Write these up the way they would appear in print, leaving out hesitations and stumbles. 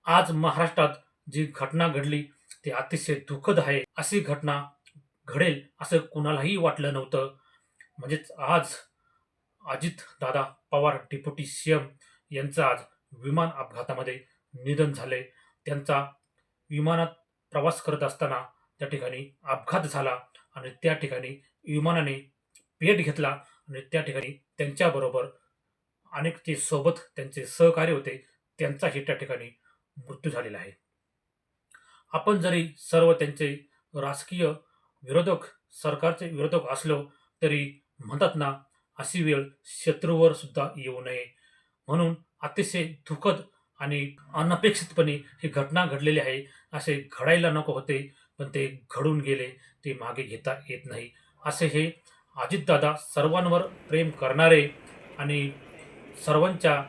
आज महाराष्ट्रात जी घटना घडली ती अतिशय दुःखद आहे. अशी घटना घडेल असं कुणालाही वाटलं नव्हतं. म्हणजेच आज अजितदादा पवार डेप्युटी सीएम यांचं आज विमान अपघातामध्ये निधन झाले. त्यांचा विमानात प्रवास करत असताना त्या ठिकाणी अपघात झाला आणि त्या ठिकाणी विमानाने पेट घेतला आणि त्या ठिकाणी त्यांच्याबरोबर अनेक ते सोबत त्यांचे सहकारी होते, त्यांचाही त्या ठिकाणी मृत्यू झालेला आहे. आपण जरी सर्व त्यांचे राजकीय विरोधक, सरकारचे विरोधक असलो तरी म्हणतात ना, अशी वेळ शत्रूवर सुद्धा येऊ नये. म्हणून अतिशय दुःखद आणि अनपेक्षितपणे ही घटना घडलेली आहे. असे घडायला नको होते, पण ते घडून गेले. ते मागे घेता येत नाही. असे हे अजितदादा सर्वांवर प्रेम करणारे आणि सर्वांच्या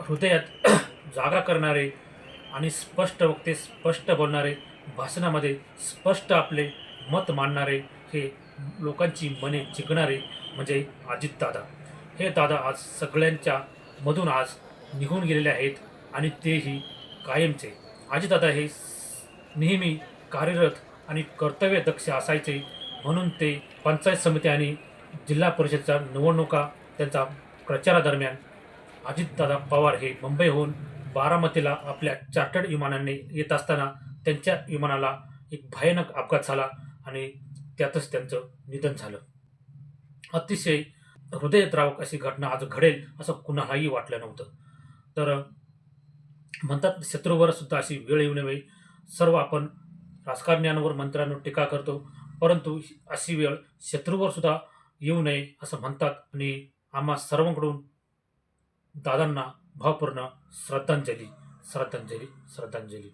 हृदयात जागा करणारे आणि स्पष्ट वक्ते, स्पष्ट बोलणारे, भाषणामध्ये स्पष्ट आपले मत मांडणारे, हे लोकांची मने जिंकणारे म्हणजे अजितदादा. हे दादा आज सगळ्यांच्या मधून आज निघून गेलेले आहेत आणि तेही कायमचे. अजितदादा हे नेहमी कार्यरत आणि कर्तव्यदक्ष असायचे. म्हणून ते पंचायत समिती आणि जिल्हा परिषदच्या निवडणुका त्यांचा प्रचारादरम्यान अजितदादा पवार हे मुंबईहून बारामतीला आपल्या चार्टर्ड विमानाने येत असताना त्यांच्या विमानाला एक भयानक अपघात झाला आणि त्यातच त्यांचं निधन झालं. अतिशय हृदयद्रावक अशी घटना आज घडेल असं कुणालाही वाटलं नव्हतं. तर म्हणतात शत्रूवर सुद्धा अशी वेळ येऊ नये. सर्व आपण राजकारण्यांवर, मंत्र्यांवर टीका करतो, परंतु अशी वेळ शत्रूवर सुद्धा येऊ नये असं म्हणतात आणि आम्हा सर्वांकडून दादांना भावपूर्ण श्रद्धांजली, श्रद्धांजली, श्रद्धांजली.